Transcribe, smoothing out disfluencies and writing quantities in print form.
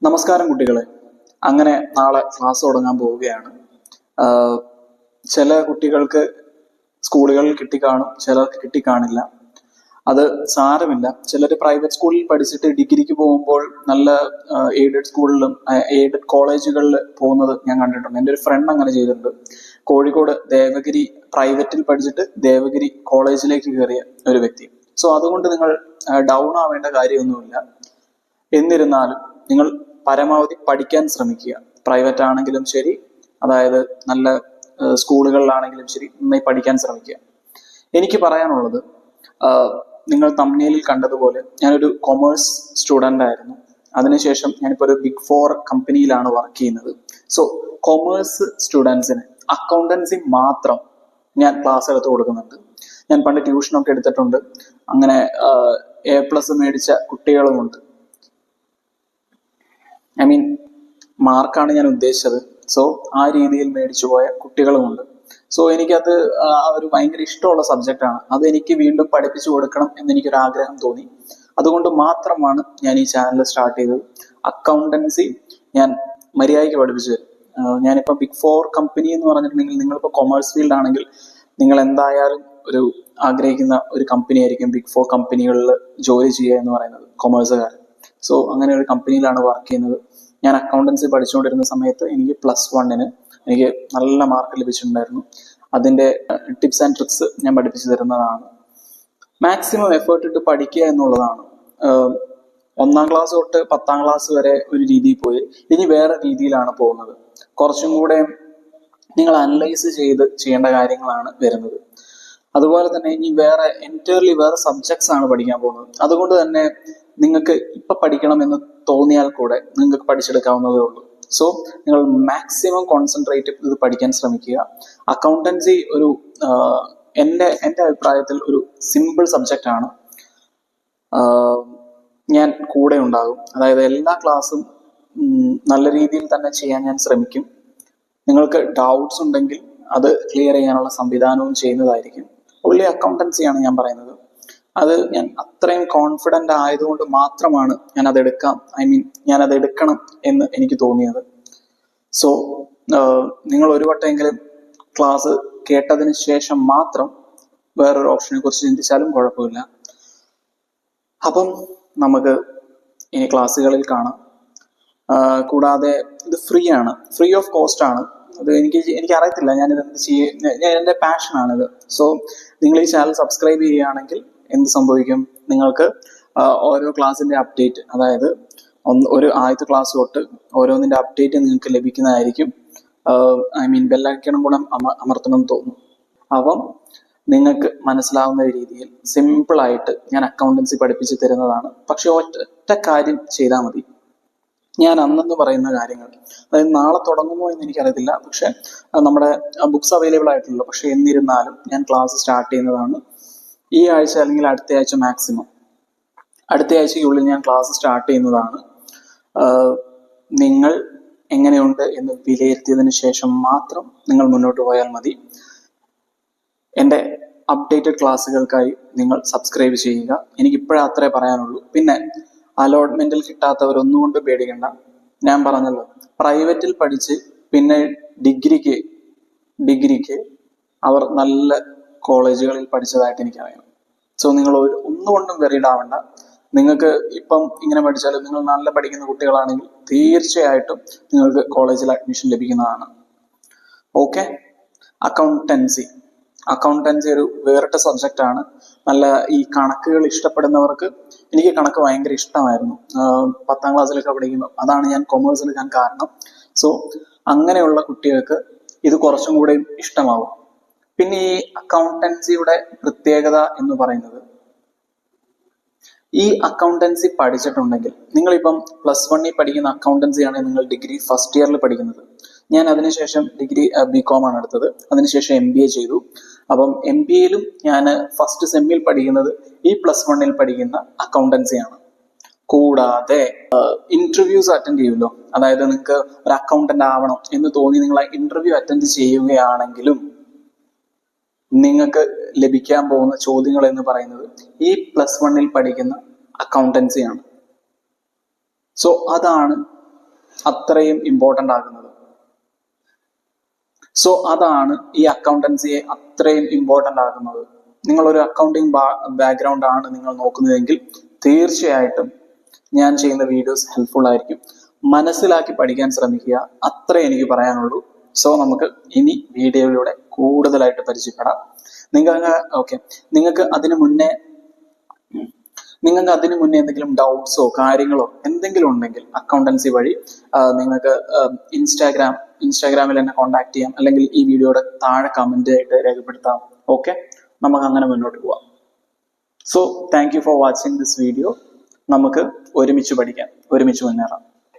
നമസ്കാരം കുട്ടികളെ. അങ്ങനെ നാളെ ക്ലാസ് തുടങ്ങാൻ പോവുകയാണ്. ചില കുട്ടികൾക്ക് സ്കൂളുകളിൽ കിട്ടിക്കാണും, ചിലർക്ക് കിട്ടിക്കാണില്ല. അത് സാരമില്ല. ചിലർ പ്രൈവറ്റ് സ്കൂളിൽ പഠിച്ചിട്ട് ഡിഗ്രിക്ക് പോകുമ്പോൾ നല്ല എയ്ഡഡ് സ്കൂളിലും എയ്ഡഡ് കോളേജുകളിൽ പോകുന്നത് ഞാൻ കണ്ടിട്ടുണ്ട്. എൻ്റെ ഒരു ഫ്രണ്ട് അങ്ങനെ ചെയ്തിട്ടുണ്ട്. കോഴിക്കോട് ദേവഗിരി പ്രൈവറ്റിൽ പഠിച്ചിട്ട് ദേവഗിരി കോളേജിലേക്ക് കയറിയ ഒരു വ്യക്തി. സോ അതുകൊണ്ട് നിങ്ങൾ ഡൗൺ ആവേണ്ട കാര്യമൊന്നുമില്ല. എന്നിരുന്നാലും നിങ്ങൾ പരമാവധി പഠിക്കാൻ ശ്രമിക്കുക. പ്രൈവറ്റ് ആണെങ്കിലും ശരി, അതായത് നല്ല സ്കൂളുകളിലാണെങ്കിലും ശരി, നന്നായി പഠിക്കാൻ ശ്രമിക്കുക. എനിക്ക് പറയാനുള്ളത്, നിങ്ങൾ തംബ്നെയിലിൽ കണ്ടതുപോലെ ഞാനൊരു കൊമേഴ്സ് സ്റ്റുഡൻ്റ് ആയിരുന്നു. അതിനുശേഷം ഞാനിപ്പോൾ ഒരു ബിഗ് 4 കമ്പനിയിലാണ് വർക്ക് ചെയ്യുന്നത്. സോ കൊമേഴ്സ് സ്റ്റുഡൻസിന് അക്കൗണ്ടൻസി മാത്രം ഞാൻ ക്ലാസ് എടുത്ത് കൊടുക്കുന്നുണ്ട്. ഞാൻ പണ്ട് ട്യൂഷനൊക്കെ എടുത്തിട്ടുണ്ട്. അങ്ങനെ A+ മേടിച്ച കുട്ടികളുമുണ്ട്. മാർക്കാണ് ഞാൻ ഉദ്ദേശിച്ചത്. സോ ആ രീതിയിൽ മേടിച്ചു പോയ കുട്ടികളുമുണ്ട്. സോ എനിക്കത് ഒരു ഭയങ്കര ഇഷ്ടമുള്ള സബ്ജക്റ്റാണ്. അത് എനിക്ക് വീണ്ടും പഠിപ്പിച്ചു കൊടുക്കണം എന്നെനിക്കൊരു ആഗ്രഹം തോന്നി. അതുകൊണ്ട് മാത്രമാണ് ഞാൻ ഈ ചാനൽ സ്റ്റാർട്ട് ചെയ്തത്. അക്കൗണ്ടൻസി ഞാൻ മര്യാദയ്ക്ക് പഠിപ്പിച്ചു തരും. ഞാനിപ്പോൾ ബിഗ് 4 കമ്പനി എന്ന് പറഞ്ഞിട്ടുണ്ടെങ്കിൽ, നിങ്ങളിപ്പോൾ കൊമേഴ്സ് ഫീൽഡ് ആണെങ്കിൽ നിങ്ങൾ എന്തായാലും ഒരു ആഗ്രഹിക്കുന്ന ഒരു കമ്പനി ആയിരിക്കും ബിഗ് 4 കമ്പനികളിൽ ജോലി ചെയ്യുക എന്ന് പറയുന്നത്, കൊമേഴ്സുകാർ. സോ അങ്ങനെ ഒരു കമ്പനിയിലാണ് വർക്ക് ചെയ്യുന്നത്. ഞാൻ അക്കൗണ്ടൻസി പഠിച്ചുകൊണ്ടിരുന്ന സമയത്ത് എനിക്ക് +1 എനിക്ക് നല്ല മാർക്ക് ലഭിച്ചിട്ടുണ്ടായിരുന്നു. അതിൻ്റെ ടിപ്സ് ആൻഡ് ട്രിക്സ് ഞാൻ പഠിപ്പിച്ചു തരുന്നതാണ്. മാക്സിമം എഫേർട്ട് ഇട്ട് പഠിക്കുക എന്നുള്ളതാണ്. 1ാം ക്ലാസ് തൊട്ട് 10ാം ക്ലാസ് വരെ ഒരു രീതിയിൽ പോയി, ഇനി വേറെ രീതിയിലാണ് പോകുന്നത്. കുറച്ചും കൂടെ നിങ്ങൾ അനലൈസ് ചെയ്ത് ചെയ്യേണ്ട കാര്യങ്ങളാണ് വരുന്നത്. അതുപോലെ തന്നെ ഇനി എൻറ്റയർലി വേറെ സബ്ജക്ട്സ് ആണ് പഠിക്കാൻ പോകുന്നത്. അതുകൊണ്ട് തന്നെ നിങ്ങൾക്ക് ഇപ്പൊ പഠിക്കണമെന്ന് തോന്നിയാൽ കൂടെ നിങ്ങൾക്ക് പഠിച്ചെടുക്കാവുന്നതേ ഉള്ളൂ. സോ നിങ്ങൾ മാക്സിമം കോൺസെൻട്രേറ്റ് ഇത് പഠിക്കാൻ ശ്രമിക്കുക. അക്കൗണ്ടൻസി ഒരു എൻ്റെ അഭിപ്രായത്തിൽ ഒരു സിമ്പിൾ സബ്ജക്റ്റ് ആണ്. ഞാൻ കൂടെ ഉണ്ടാകും. അതായത് എല്ലാ ക്ലാസ്സും നല്ല രീതിയിൽ തന്നെ ചെയ്യാൻ ഞാൻ ശ്രമിക്കും. നിങ്ങൾക്ക് ഡൗട്ട്സ് ഉണ്ടെങ്കിൽ അത് ക്ലിയർ ചെയ്യാനുള്ള സംവിധാനവും ചെയ്യുന്നതായിരിക്കും. ഉള്ളി അക്കൗണ്ടൻസിയാണ് ഞാൻ പറയുന്നത്. അത് ഞാൻ അത്രയും കോൺഫിഡൻ്റ് ആയതുകൊണ്ട് മാത്രമാണ് ഞാനത് എടുക്കണം എന്ന് എനിക്ക് തോന്നിയത്. സോ നിങ്ങൾ ഒരു വട്ടമെങ്കിലും ക്ലാസ് കേട്ടതിന് ശേഷം മാത്രം വേറൊരു ഓപ്ഷനെ കുറിച്ച് ചിന്തിച്ചാലും കുഴപ്പമില്ല. അപ്പം നമുക്ക് ഇനി ക്ലാസ്സുകളിൽ കാണാം. കൂടാതെ ഇത് ഫ്രീ ഓഫ് കോസ്റ്റ് ആണ്. അത് എനിക്ക് അറിയത്തില്ല ഞാനിത് എന്ത് എൻ്റെ പാഷനാണിത്. സോ നിങ്ങൾ ഈ ചാനൽ സബ്സ്ക്രൈബ് ചെയ്യുകയാണെങ്കിൽ എന്ത് സംഭവിക്കും? നിങ്ങൾക്ക് ഓരോ ക്ലാസ്സിന്റെ അപ്ഡേറ്റ്, അതായത് ആദ്യത്തെ ക്ലാസ് തൊട്ട് ഓരോന്നിന്റെ അപ്ഡേറ്റ് നിങ്ങൾക്ക് ലഭിക്കുന്നതായിരിക്കും. ബെല്ലൈക്കണും കൂടെ അമർത്തണം തോന്നുന്നു. അപ്പം നിങ്ങൾക്ക് മനസ്സിലാവുന്ന രീതിയിൽ സിമ്പിളായിട്ട് ഞാൻ അക്കൗണ്ടൻസി പഠിപ്പിച്ച് തരുന്നതാണ്. പക്ഷെ ഒറ്റ കാര്യം ചെയ്താൽ മതി. ഞാൻ അന്നെന്ന് പറയുന്ന കാര്യങ്ങൾ, അതായത് നാളെ തുടങ്ങുമോ എന്ന് എനിക്കറിയത്തില്ല, പക്ഷെ നമ്മുടെ ബുക്സ് അവൈലബിൾ ആയിട്ടുള്ളൂ. പക്ഷെ എന്നിരുന്നാലും ഞാൻ ക്ലാസ് സ്റ്റാർട്ട് ചെയ്യുന്നതാണ് ഈ ആഴ്ച അല്ലെങ്കിൽ അടുത്ത ആഴ്ച. മാക്സിമം അടുത്ത ആഴ്ചയ്ക്കുള്ളിൽ ഞാൻ ക്ലാസ് സ്റ്റാർട്ട് ചെയ്യുന്നതാണ്. നിങ്ങൾ എങ്ങനെയുണ്ട് എന്ന് വിലയിരുത്തിയതിന് ശേഷം മാത്രം നിങ്ങൾ മുന്നോട്ട് പോയാൽ മതി. എൻ്റെ അപ്ഡേറ്റഡ് ക്ലാസ്സുകൾക്കായി നിങ്ങൾ സബ്സ്ക്രൈബ് ചെയ്യുക. എനിക്കിപ്പോഴേ അത്രേ പറയാനുള്ളൂ. പിന്നെ അലോട്ട്മെന്റിൽ കിട്ടാത്തവരൊന്നുകൊണ്ട് പേടിക്കണ്ട. ഞാൻ പറഞ്ഞല്ലോ, പ്രൈവറ്റിൽ പഠിച്ച് പിന്നെ ഡിഗ്രിക്ക് അവർ നല്ല കോളേജുകളിൽ പഠിച്ചതായിട്ട് എനിക്കറിയാം. സോ നിങ്ങൾ ഒന്നുകൊണ്ടും വെറീഡ് ആവണ്ട. നിങ്ങൾക്ക് ഇപ്പം ഇങ്ങനെ പഠിച്ചാലും നിങ്ങൾ നല്ല പഠിക്കുന്ന കുട്ടികളാണെങ്കിൽ തീർച്ചയായിട്ടും നിങ്ങൾക്ക് കോളേജിൽ അഡ്മിഷൻ ലഭിക്കുന്നതാണ്. ഓക്കെ. അക്കൗണ്ടൻസി ഒരു വേറിട്ട സബ്ജക്റ്റ് ആണ്. നല്ല ഈ കണക്കുകൾ ഇഷ്ടപ്പെടുന്നവർക്ക്, എനിക്ക് കണക്ക് ഭയങ്കര ഇഷ്ടമായിരുന്നു 10ാം ക്ലാസ്സിലൊക്കെ പഠിക്കുമ്പോൾ. അതാണ് ഞാൻ കൊമേഴ്സ് എടുക്കാൻ കാരണം. സോ അങ്ങനെയുള്ള കുട്ടികൾക്ക് ഇത് കുറച്ചും കൂടെ ഇഷ്ടമാവും. പിന്നെ ഈ അക്കൗണ്ടൻസിയുടെ പ്രത്യേകത എന്ന് പറയുന്നത്, ഈ അക്കൗണ്ടൻസി പഠിച്ചിട്ടുണ്ടെങ്കിൽ, നിങ്ങളിപ്പം +1 പഠിക്കുന്ന അക്കൗണ്ടൻസി ആണെങ്കിൽ നിങ്ങൾ ഡിഗ്രി ഫസ്റ്റ് ഇയറിൽ പഠിക്കുന്നത്. ഞാൻ അതിനുശേഷം ഡിഗ്രി BCom ആണ് എടുത്തത്. അതിനുശേഷം MBA ചെയ്തു. അപ്പം MBAയിലും ഞാൻ ഫസ്റ്റ് സെമ്മിൽ പഠിക്കുന്നത് ഈ +1 പഠിക്കുന്ന അക്കൗണ്ടൻസിയാണ്. കൂടാതെ ഇന്റർവ്യൂസ് അറ്റൻഡ് ചെയ്യുമല്ലോ, അതായത് നിങ്ങൾക്ക് ഒരു അക്കൗണ്ടന്റ് ആവണം എന്ന് തോന്നി നിങ്ങൾ ആ ഇന്റർവ്യൂ അറ്റൻഡ് ചെയ്യുകയാണെങ്കിലും നിങ്ങൾക്ക് ലഭിക്കാൻ പോകുന്ന ചോദ്യങ്ങൾ എന്ന് പറയുന്നത് ഈ +1 പഠിക്കുന്ന അക്കൗണ്ടൻസിയാണ്. സോ അതാണ് അത്രയും ഇമ്പോർട്ടൻ്റ് ആകുന്നത്. സോ അതാണ് ഈ അക്കൗണ്ടൻസിയെ അത്രയും ഇമ്പോർട്ടൻ്റ് ആകുന്നത്. നിങ്ങളൊരു അക്കൗണ്ടിങ് ബാക്ക്ഗ്രൗണ്ട് ആണ് നിങ്ങൾ നോക്കുന്നതെങ്കിൽ തീർച്ചയായിട്ടും ഞാൻ ചെയ്യുന്ന വീഡിയോസ് ഹെൽപ്ഫുൾ ആയിരിക്കും. മനസ്സിലാക്കി പഠിക്കാൻ ശ്രമിക്കുക, അത്രേ എനിക്ക് പറയാനുള്ളൂ. സോ നമുക്ക് ഇനി വീഡിയോയിലൂടെ കൂടുതലായിട്ട് പരിചയപ്പെടാം. നിങ്ങൾക്ക് അതിനു മുന്നേ എന്തെങ്കിലും ഡൗട്ട്സോ കാര്യങ്ങളോ എന്തെങ്കിലും ഉണ്ടെങ്കിൽ അക്കൗണ്ടൻസി വഴി നിങ്ങൾക്ക് ഇൻസ്റ്റാഗ്രാമിൽ എന്നെ കോൺടാക്ട് ചെയ്യാം, അല്ലെങ്കിൽ ഈ വീഡിയോയുടെ താഴെ കമന്റ് ആയിട്ട് രേഖപ്പെടുത്താം. ഓക്കെ, നമുക്ക് അങ്ങനെ മുന്നോട്ട് പോവാം. So thank you for watching this video. നമുക്ക് ഒരുമിച്ച് പഠിക്കാം, ഒരുമിച്ച് മുന്നേറാം.